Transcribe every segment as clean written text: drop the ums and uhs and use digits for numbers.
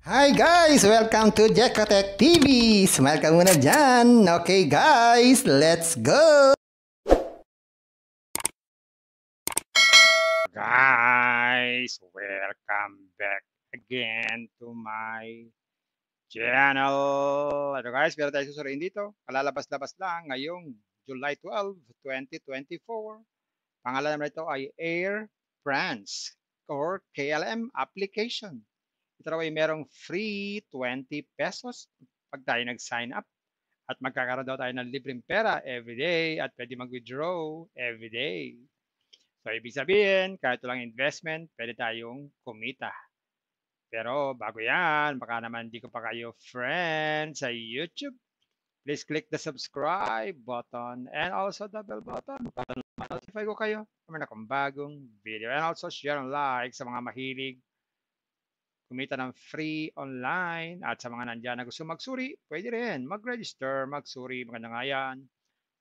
Hi guys! Welcome to Jekotech TV! Smile ka muna dyan! Okay guys, let's go! Guys, welcome back again to my channel. Ito guys, meron tayo susuriin dito. Kalalabas-labas lang ngayong July 12, 2024. Pangalan naman ito ay Air France or KLM application. Ito raw ay merong free 20 pesos pag tayo nag-sign up. At magkakaroon daw tayo ng libreng pera everyday at pwede mag-withdraw everyday. So, ibig sabihin, kahit walang investment, pwede tayong kumita. Pero bago yan, baka naman hindi ko pa kayo friend sa YouTube. Please click the subscribe button and also the bell button para ma-notify ko kayo kung meron akong bagong video. And also share and like sa mga mahilig kumita ng free online at sa mga nandyan na gusto magsuri, pwede rin mag-register, magsuri, maganda nga yan.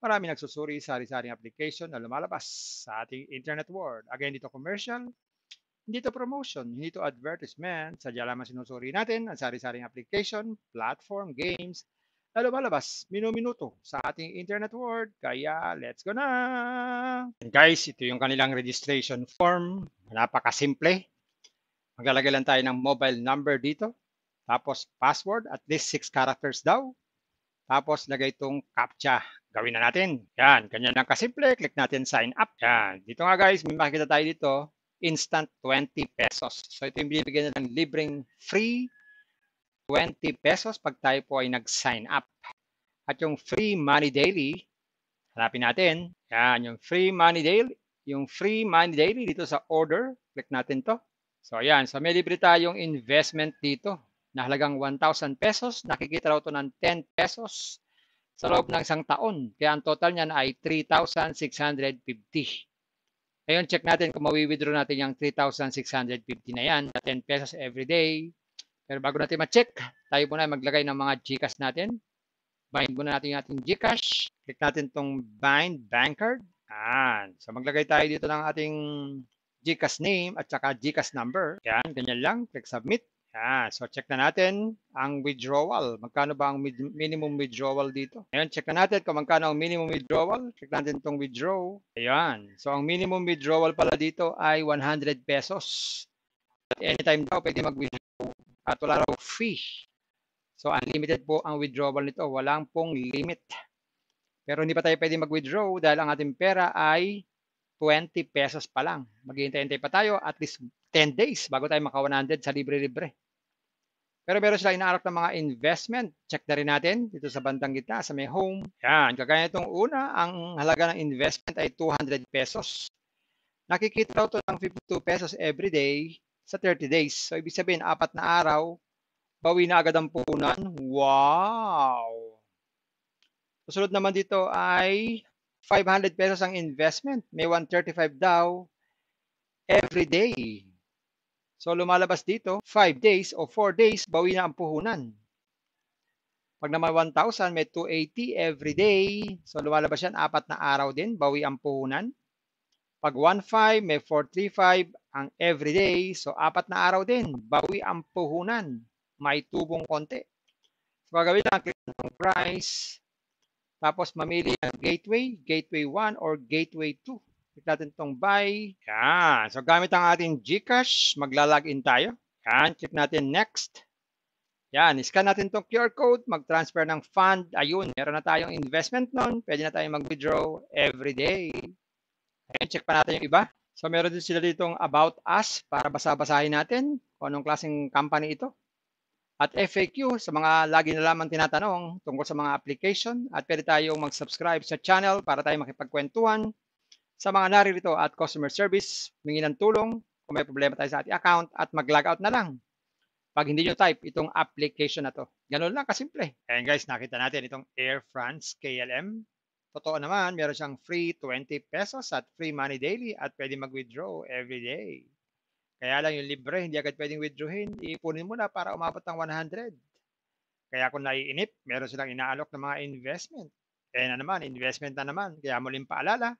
Marami nagsusuri sa sari-saring application na lumalabas sa ating internet world. Again, dito commercial, hindi to promotion, hindi to advertisement. Sadya lamang sinusuri natin ang sari-saring application, platform, games na lumalabas minuminuto sa ating internet world. Kaya, let's go na! And guys, ito yung kanilang registration form. Napakasimple. Maglalagay lang tayo ng mobile number dito. Tapos password, at least 6 characters daw. Tapos lagay itong CAPTCHA. Gawin na natin. Yan, ganyan lang kasimple. Click natin sign up. Yan. Dito nga guys, may makikita tayo dito. Instant 20 pesos. So ito yung binibigyan na ng libreng free 20 pesos pag tayo po ay nag-sign up. At yung free money daily, hanapin natin. Yan, yung free money daily. Yung free money daily dito sa order. Click natin to. So ayan, so may libre tayong investment dito na halagang 1,000 pesos. Nakikita raw ito ng 10 pesos sa loob ng isang taon. Kaya ang total niyan ay 3,650. Ngayon, check natin kung mawi-withdraw natin yung 3,650 na yan na 10 pesos every day. Pero bago natin ma-check, tayo muna maglagay ng mga GCash natin. Bind muna natin yung ating GCash. Click natin itong Bind Bank Card. Yan. So maglagay tayo dito ng ating GCash name at saka GCash number. Yan, ganyan lang. Click Submit. Yan. So check na natin ang withdrawal. Magkano ba ang minimum withdrawal dito? Ngayon, check na natin kung magkano ang minimum withdrawal. Check natin itong withdraw. Ayan. So ang minimum withdrawal pala dito ay 100 pesos. At anytime daw pwede mag-withdraw. At wala raw fee. So unlimited po ang withdrawal nito. Walang pong limit. Pero hindi pa tayo pwede mag-withdraw dahil ang ating pera ay 20 pesos pa lang. Maghihintay-hintay pa tayo at least 10 days bago tayo maka 100 sa libre-libre. Pero meron sila inaalok ng mga investment. Check na rin natin dito sa bandang gitna sa may home. Yan, kagaya itong una, ang halaga ng investment ay 200 pesos. Nakikita raw ito ng 52 pesos every day sa 30 days. So ibig sabihin, 4 na araw, bawi na agad ang puhunan. Wow! Susunod naman dito ay 500 pesos ang investment. May 135 daw every day. So lumalabas dito, 5 days o 4 days, bawi na ang puhunan. Pag naman 1,000, may 280 every day. So lumalabas yan, 4 na araw din, bawi ang puhunan. Pag 1,500, may 435 ang every day. So 4 na araw din, bawi ang puhunan. May tubong konti. So gagawin lang, click ng price. Tapos mamili ng gateway, gateway 1 or gateway 2. Click natin itong buy. Yan. So gamit ang ating GCash, maglalagin tayo. Yan. Click natin next. Yan. Scan natin itong QR code, mag-transfer ng fund. Ayun. Meron na tayong investment nun. Pwede na tayong mag-withdraw every day. Ayan. Check pa natin yung iba. So meron din sila ditong about us para basa-basahin natin kung anong klaseng company ito. At FAQ sa mga lagi na lamang tinatanong tungkol sa mga application at pwede tayong mag-subscribe sa channel para tayo makipagkwentuhan sa mga naririto at customer service, humingi ng tulong kung may problema tayo sa ating account at mag-log out na lang pag hindi nyo type itong application na to. Ganun lang kasimple. Ayan guys, nakita natin itong Air France KLM. Totoo naman, meron siyang free 20 pesos at free money daily at pwede mag-withdraw every day. Kaya lang yung libre, hindi agad pwedeng withdrawin. Iipunin mo na para umabot ng 100. Kaya kung naiinip, meron silang inaalok ng mga investment. Kaya na naman, investment na naman. Kaya muling paalala,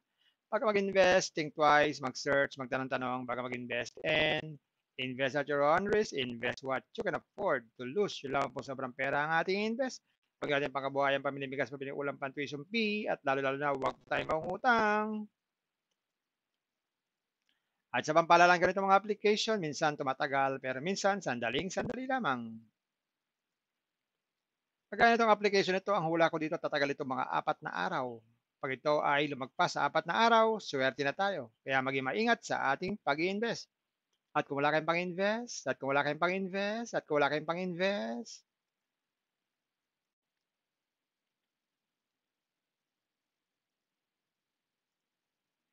pag mag-invest, think twice, mag-search, magtanong-tanong bago mag-invest, and Invest at your own risk. Invest what you can afford to lose. Yun lang po sobrang pera ang ating invest. Pag natin pangkabuhayan, pamilibigas, pabili ulam, tuition fee, at lalo-lalo na huwag tayong mangutang. At sa pampalalang ganito mga application, minsan tumatagal, pero minsan sandali lamang. Pagka itong application ito, ang hula ko dito, tatagal ito mga 4 na araw. Pag ito ay lumagpas sa 4 na araw, swerte na tayo. Kaya maging maingat sa ating pag-i-invest. At kung wala kayong pang-invest, at kung wala kayong pang-invest, at kung wala kayong pang-invest,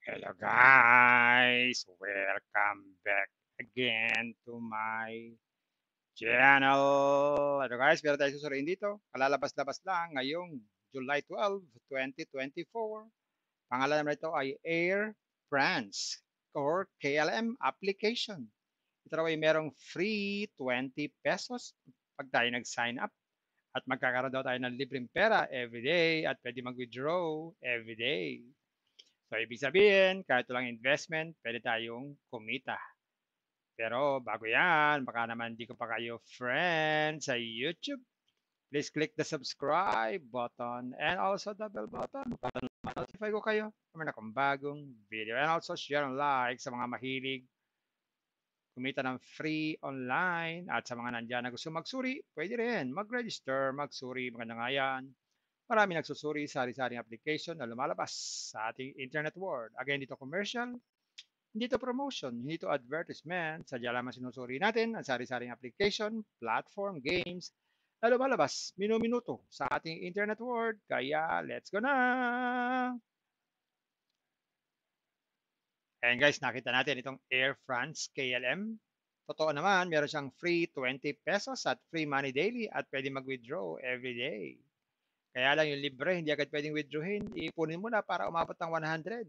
hello guys! Welcome back again to my channel. Ito guys, meron tayo susuriin dito. Kalalabas-labas lang ngayong July 12, 2024. Pangalan naman ito ay Air France or KLM application. Ito raw ay merong free 20 pesos pag tayo nag-sign up. At magkakaroon daw tayo ng libreng pera everyday at pwede mag-withdraw everyday. So, ibig sabihin, kahit walang investment, pwede tayong kumita. Pero bago yan, baka naman hindi ko pa kayo friend sa YouTube. Please click the subscribe button and also the bell button para ma-notify ko kayo kung may akong bagong video. And also share and like sa mga mahilig kumita ng free online at sa mga nandyan na gusto magsuri, pwede rin mag-register, magsuri, maganda nga yan. Marami nagsusuri sa sari-saring application na lumalabas sa ating internet world. Again, dito commercial, hindi to promotion, hindi to advertisement. Sadya lamang sinusuri natin ang sari-saring application, platform, games na lumalabas minuminuto sa ating internet world. Kaya, let's go na! And guys, nakita natin itong Air France KLM. Totoo naman, meron siyang free 20 pesos at free money daily at pwede mag-withdraw every day. Kaya lang yung libre, hindi agad pwedeng withdrawin. Iipunin mo na para umabot ng 100.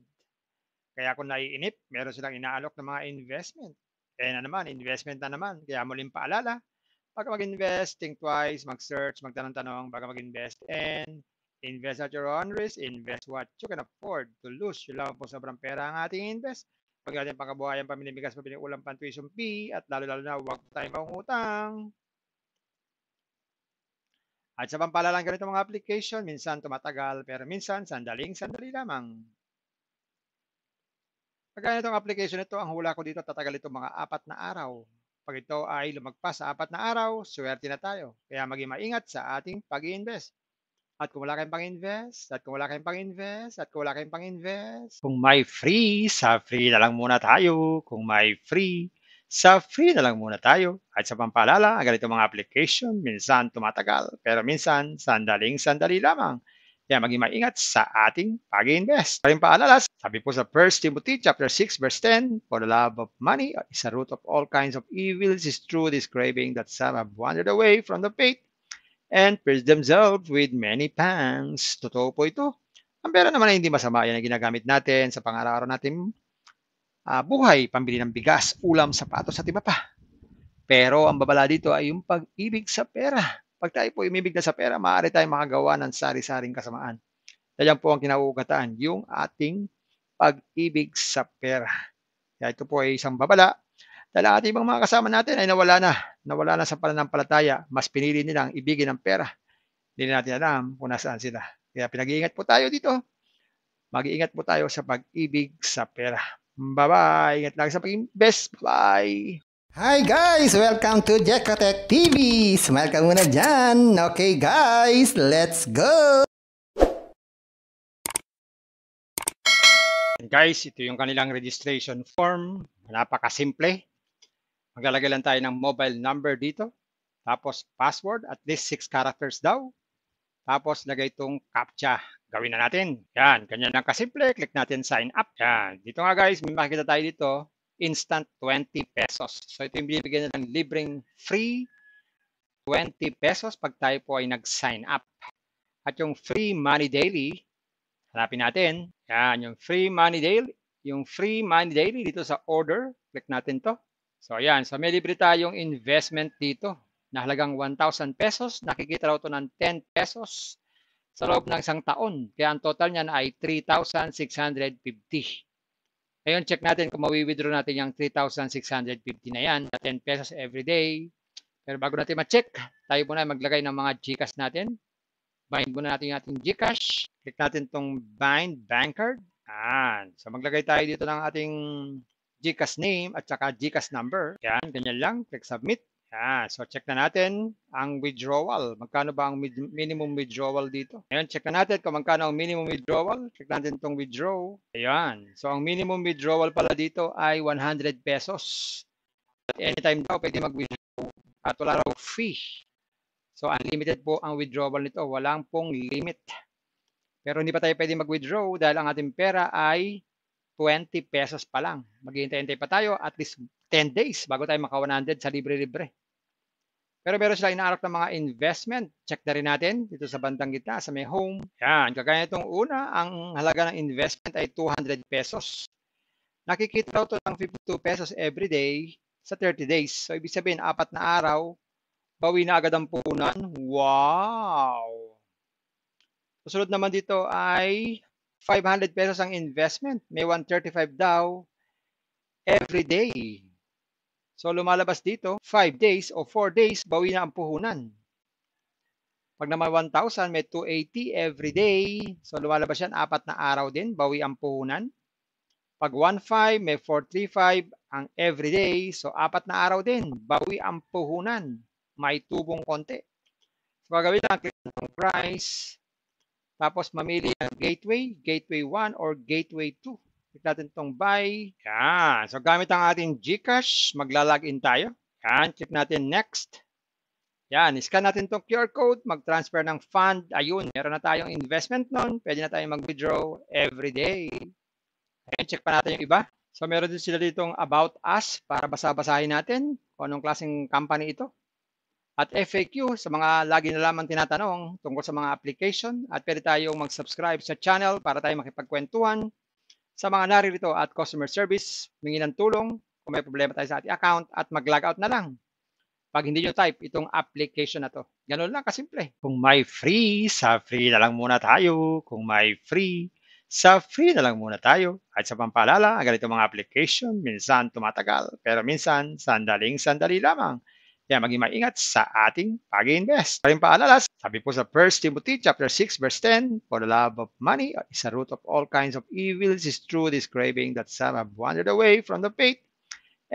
Kaya kung naiinip, meron silang inaalok ng mga investment. Eh na naman, investment na naman. Kaya muling paalala, pag mag-invest, think twice, mag-search, magtanong-tanong, bago mag-invest, and invest at your own risk, invest what you can afford to lose. Yun lang po sobrang pera ang ating invest. Pag natin pangkabuhayan, pamilibigas, pabili ulam, tuition fee, at lalo-lalo na huwag tayong mangutang. At sa pampalalang ganito mga application, minsan tumatagal, pero minsan sandali lamang. Pagka itong application ito, ang hula ko dito, tatagal ito mga 4 na araw. Pag ito ay lumagpas sa 4 na araw, swerte na tayo. Kaya maging maingat sa ating pag-i-invest. At kung wala kayong pang-invest, at kung wala kayong pang-invest, at kung wala kayong pang-invest, kung may free, sa free na lang muna tayo. Kung may free, sa free na lang muna tayo. At sa pampaalala, ang ganito mga application, minsan tumatagal, pero minsan sandali lamang. Kaya maging maingat sa ating pag-invest. Paring paalala, sabi po sa 1 Timothy chapter 6 verse 10, for the love of money is a root of all kinds of evils, is true this craving that some have wandered away from the faith and pierced themselves with many pangs. Totoo po ito. Ang pera naman ay hindi masama. Yan ang ginagamit natin sa pang-araw-araw natin buhay, pambili ng bigas, ulam, sapatos at iba pa. Pero ang babala dito ay yung pag-ibig sa pera. Pag tayo po umibig na sa pera, maaari tayong makagawa ng sari-saring kasamaan. Yan po ang kinauugatan, yung ating pag-ibig sa pera. Kaya ito po ay isang babala. Dahil ang ating mga kasama natin ay nawala na sa pananampalataya. Mas pinili nilang ibigin ang pera. Hindi na natin alam kung nasaan sila. Kaya pinag-iingat po tayo dito. Mag-iingat po tayo sa pag-ibig sa pera. Bye-bye. Ingat lang sa pag-invest. Bye. Hi guys! Welcome to Jekotech TV! Smile ka muna dyan! Okay guys, let's go! And guys, ito yung kanilang registration form. Napakasimple. Maglalagay lang tayo ng mobile number dito. Tapos password, at least 6 characters daw. Tapos lagay itong CAPTCHA. Gawin na natin. Yan, ganyan lang kasimple. Click natin sign up. Yan. Dito nga guys, may makikita tayo dito. Instant 20 pesos. So ito yung binibigyan na ng libreng free 20 pesos pag tayo po ay nag-sign up. At yung free money daily, hanapin natin. Yan, yung free money daily. Yung free money daily dito sa order. Click natin to. So ayan, so may libre tayong investment dito na halagang 1,000 pesos. Nakikita raw ito ng 10 pesos sa loob ng isang taon. Kaya ang total niyan ay 3,650. Ngayon, check natin kung mawi-withdraw natin yung 3,650 na yan, na 10 pesos every day. Pero bago natin ma-check, tayo muna maglagay ng mga GCash natin. Bind muna natin yung ating GCash. Click natin itong Bind Bank Card. So maglagay tayo dito ng ating GCash name at saka GCash number. Yan, ganyan lang. Click Submit. So check na natin ang withdrawal. Magkano ba ang minimum withdrawal dito? Ngayon, check na natin kung magkano ang minimum withdrawal. Check natin itong withdraw. Ayan. So ang minimum withdrawal pala dito ay 100 pesos. At anytime daw pwede mag-withdraw at wala raw fee. So unlimited po ang withdrawal nito. Walang pong limit. Pero hindi pa tayo pwede mag-withdraw dahil ang ating pera ay 20 pesos pa lang. Maghihintay-hintay pa tayo at least 10 days bago tayo maka 100 sa libre-libre. Pero meron sila inaalok ng mga investment. Check na rin natin dito sa bandang gitna, sa may home. Yan, kagaya itong una, ang halaga ng investment ay 200 pesos. Nakikita raw ito ng 52 pesos every day sa 30 days. So, ibig sabihin, 4 na araw, bawi na agad ang puhunan. Wow! Susunod naman dito ay 500 pesos ang investment. May 135 daw every day. So, lumalabas dito, 5 days o 4 days, bawi na ang puhunan. Pag naman 1,000, may 280 every day. So, lumalabas yan, 4 na araw din, bawi ang puhunan. Pag 1,500, may 435 ang every day. So, 4 na araw din, bawi ang puhunan. May tubong konti. So, gagawin lang, click ng price. Tapos, mamili ang gateway, gateway 1 or gateway 2. Click natin itong buy. Yan. So, gamit ang ating GCash, magla-login tayo. Yan. Click natin next. Yan. Scan natin itong QR code, mag-transfer ng fund. Ayun. Meron na tayong investment nun. Pwede na tayong mag-withdraw every day. Ayan. Check pa natin yung iba. So, meron din sila ditong About Us para basa-basahin natin kung anong klaseng company ito. At FAQ sa mga lagi na lamang tinatanong tungkol sa mga application. At pwede tayong mag-subscribe sa channel para tayo makipagkwentuhan sa mga naririto at customer service, humingi ng tulong kung may problema tayo sa ating account at mag-log out na lang pag hindi nyo type itong application na to. Ganun lang kasimple. Kung may free, sa free na lang muna tayo. Kung may free, sa free na lang muna tayo. At sa pampaalala, ang ganito mga application, minsan tumatagal, pero minsan sandaling-sandali lamang. Kaya maging maingat sa ating pag-invest. Paring paalala, sabi po sa 1 Timothy chapter 6 verse 10, for the love of money is a root of all kinds of evils, is true this craving that some have wandered away from the faith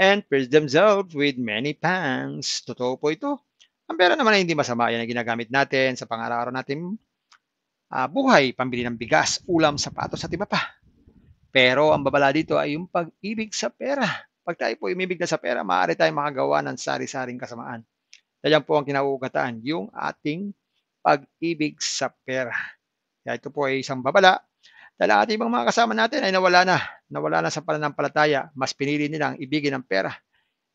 and pierced themselves with many pangs. Totoo po ito. Ang pera naman ay hindi masama. Yan ang ginagamit natin sa pang-araw-araw natin buhay, pambili ng bigas, ulam, sapatos at iba pa. Pero ang babala dito ay yung pag-ibig sa pera. Pag tayo po umibig na sa pera, maaari tayong makagawa ng sari-saring kasamaan. Yan po ang kinauugatan, yung ating pag-ibig sa pera. Kaya ito po ay isang babala. Dahil ang ating mga kasama natin ay nawala na sa pananampalataya. Mas pinili nilang ibigin ang pera.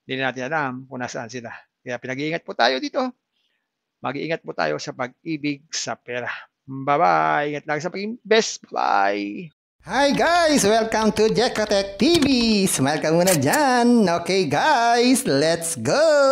Hindi natin alam kung nasaan sila. Kaya pinag-iingat po tayo dito. Mag-iingat po tayo sa pag-ibig sa pera. Bye-bye. Ingat lang sa pag-invest. Bye. Hi guys! Welcome to Jekotech TV! Smile ka muna dyan! Okay guys, let's go!